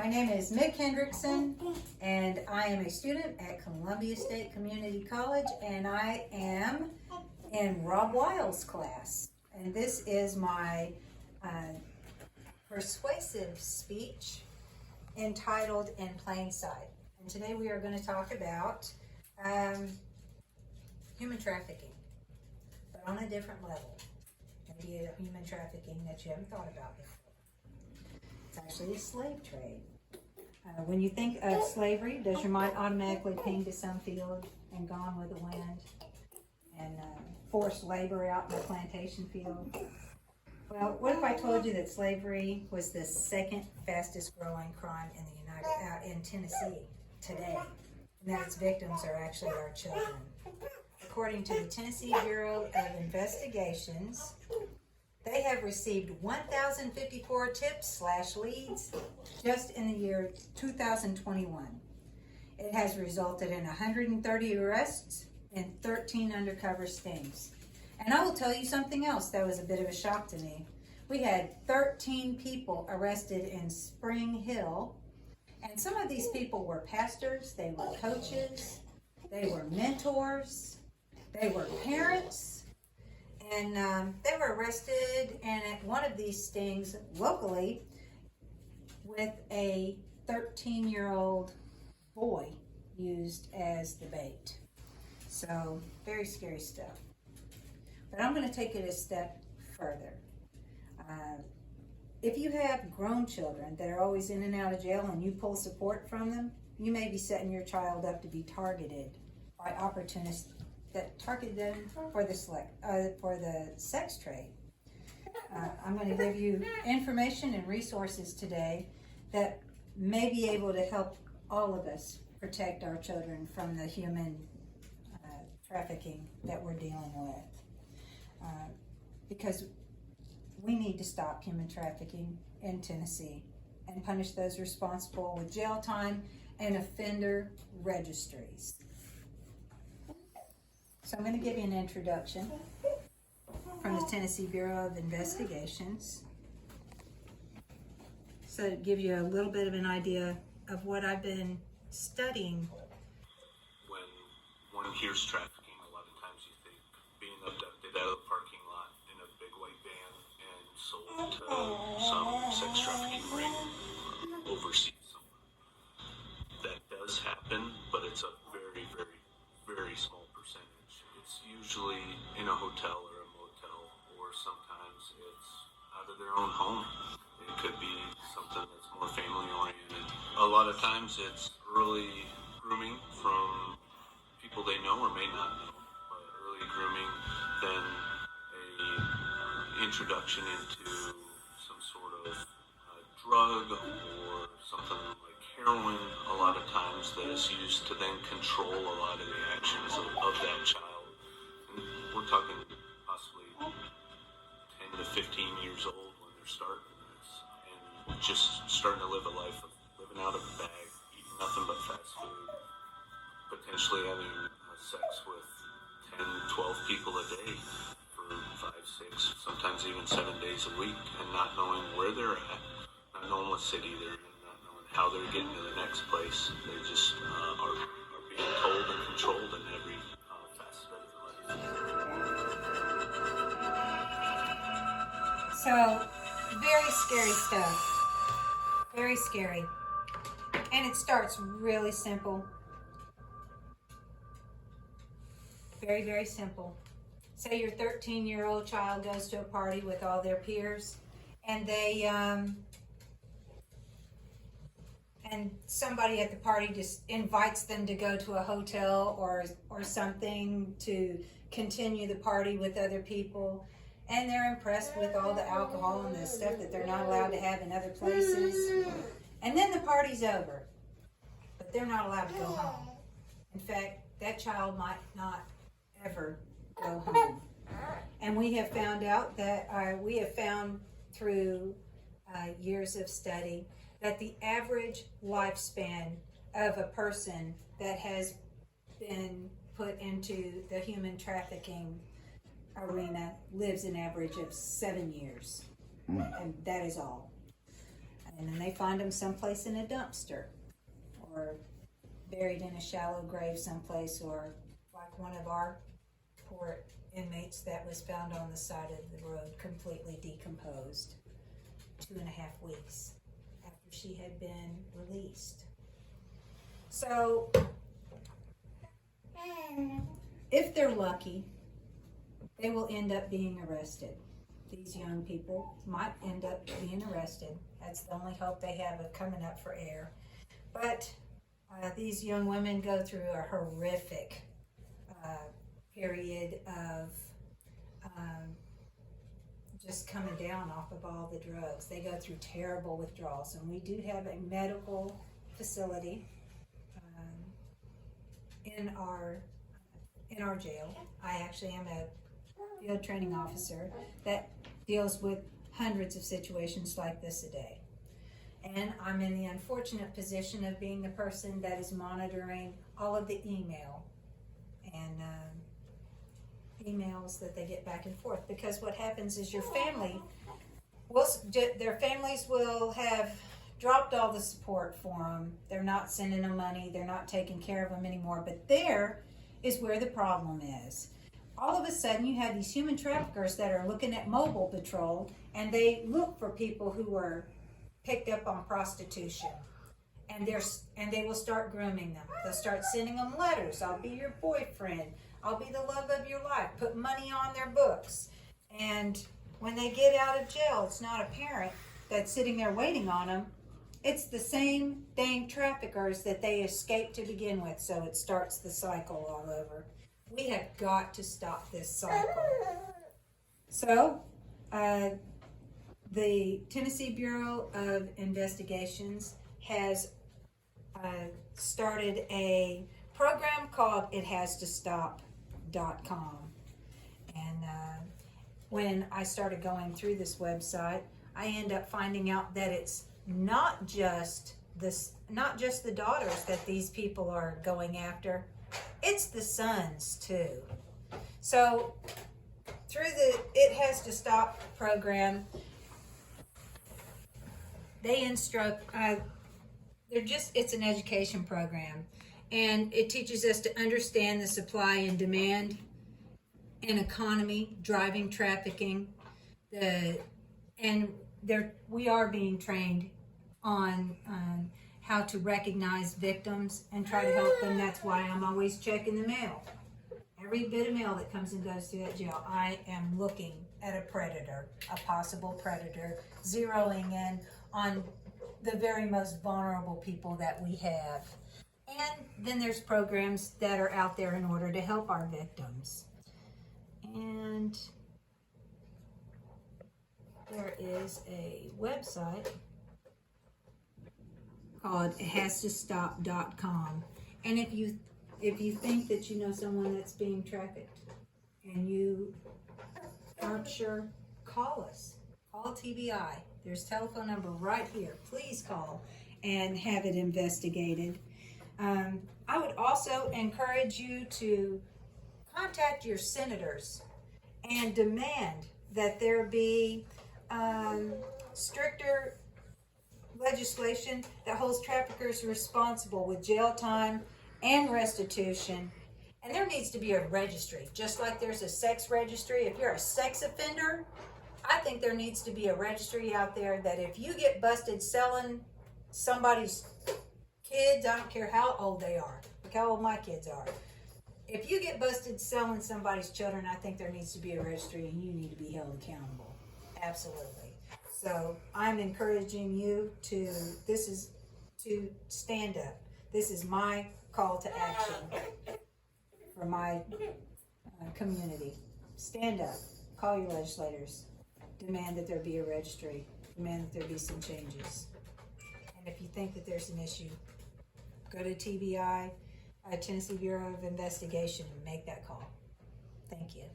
My name is Mick Hendrickson, and I am a student at Columbia State Community College, and I am in Rob Wiles' class. And this is my persuasive speech entitled In Plain Sight. And today we are going to talk about human trafficking, but on a different level. Maybe a human trafficking that you haven't thought about before. It's actually a slave trade. When you think of slavery, does your mind automatically ping to some field and Gone with the Wind and forced labor out in the plantation field? Well, what if I told you that slavery was the second fastest growing crime in Tennessee today, and that its victims are actually our children? According to the Tennessee Bureau of Investigations, they have received 1,054 tips/leads just in the year 2021. It has resulted in 130 arrests and 13 undercover stings. And I will tell you something else that was a bit of a shock to me. We had 13 people arrested in Spring Hill, and some of these people were pastors, they were coaches, they were mentors, they were parents, and they were arrested and at one of these stings locally with a 13-year-old boy used as the bait. So, very scary stuff. But I'm going to take it a step further. If you have grown children that are always in and out of jail and you pull support from them, you may be setting your child up to be targeted by opportunists that target them for the sex trade. I'm going to give you information and resources today that may be able to help all of us protect our children from the human trafficking that we're dealing with. Because we need to stop human trafficking in Tennessee and punish those responsible with jail time and offender registries. So I'm going to give you an introduction from the Tennessee Bureau of Investigations. So to give you a little bit of an idea of what I've been studying. When one hears trafficking, a lot of times you think being abducted out of the parking lot in a big white van and sold to some sex trafficking ring overseas somewhere. That does happen, but it's a very, very, very small percentage. It's usually in a hotel or a motel, or sometimes it's out of their own home. It could be something that's more family oriented. A lot of times it's early grooming from people they know or may not know. But early grooming, then a introduction into some sort of drug or something like heroin, a lot of times that is used to then control a lot of the actions of that child. And we're talking possibly 10 to 15 years old when they're starting this, and just starting to live a life of living out of a bag, eating nothing but fast food, potentially having sex with 10, 12 people a day for 5, 6, sometimes even 7 days a week, and not knowing where they're at, not knowing what city they're in, not knowing how they're getting to the next place. They just are being told and controlled in every facet of their life. So, very scary stuff. Very scary. And it starts really simple. Very, very simple. Say your 13-year-old child goes to a party with all their peers, and they and somebody at the party just invites them to go to a hotel or something to continue the party with other people, and they're impressed with all the alcohol and the stuff that they're not allowed to have in other places. And then the party's over, but they're not allowed to go home. In fact, that child might not ever go home. And we have found out that through years of study that the average lifespan of a person that has been put into the human trafficking arena lives an average of 7 years. And that is all. And they find them someplace in a dumpster or buried in a shallow grave someplace, or like one of our poor inmates that was found on the side of the road completely decomposed 2.5 weeks after she had been released. So if they're lucky, they will end up being arrested. These young people might end up being arrested. That's the only hope they have of coming up for air. But these young women go through a horrific period of just coming down off of all the drugs. They go through terrible withdrawals, and we do have a medical facility in our jail. I actually am a field training officer that deals with hundreds of situations like this a day. And I'm in the unfortunate position of being the person that is monitoring all of the email and emails that they get back and forth, because what happens is their families will have dropped all the support for them. They're not sending them money. They're not taking care of them anymore. But there is where the problem is. All of a sudden, you have these human traffickers that are looking at mobile patrol, and they look for people who are picked up on prostitution, and they will start grooming them. They'll start sending them letters. I'll be your boyfriend. I'll be the love of your life. Put money on their books. And when they get out of jail, it's not a parent that's sitting there waiting on them. It's the same dang traffickers that they escaped to begin with. So it starts the cycle all over. We have got to stop this cycle. So, the Tennessee Bureau of Investigations has started a program called ItHasToStop.com. And when I started going through this website, I end up finding out that it's not just the daughters that these people are going after. It's the sons too. So through the It Has to Stop program, they instruct, it's an education program, and it teaches us to understand the supply and demand and economy driving trafficking. We are being trained on how to recognize victims and try to help them. That's why I'm always checking the mail. Every bit of mail that comes and goes through that jail, I am looking at a predator, a possible predator, zeroing in on the very most vulnerable people that we have. And then there's programs that are out there in order to help our victims. And there is a website called ItHasToStop.com. And if you think that you know someone that's being trafficked and you aren't sure, call us. Call TBI. There's a telephone number right here. Please call and have it investigated. I would also encourage you to contact your senators and demand that there be stricter legislation that holds traffickers responsible with jail time and restitution. And there needs to be a registry, just like there's a sex registry. If you're a sex offender, I think there needs to be a registry out there that if you get busted selling somebody's kids, I don't care how old they are, look how old my kids are. If you get busted selling somebody's children, I think there needs to be a registry and you need to be held accountable. Absolutely. So I'm encouraging you to stand up. This is my call to action for my community. Stand up. Call your legislators. Demand that there be a registry. Demand that there be some changes. And if you think that there's an issue, go to TBI, Tennessee Bureau of Investigation, and make that call. Thank you.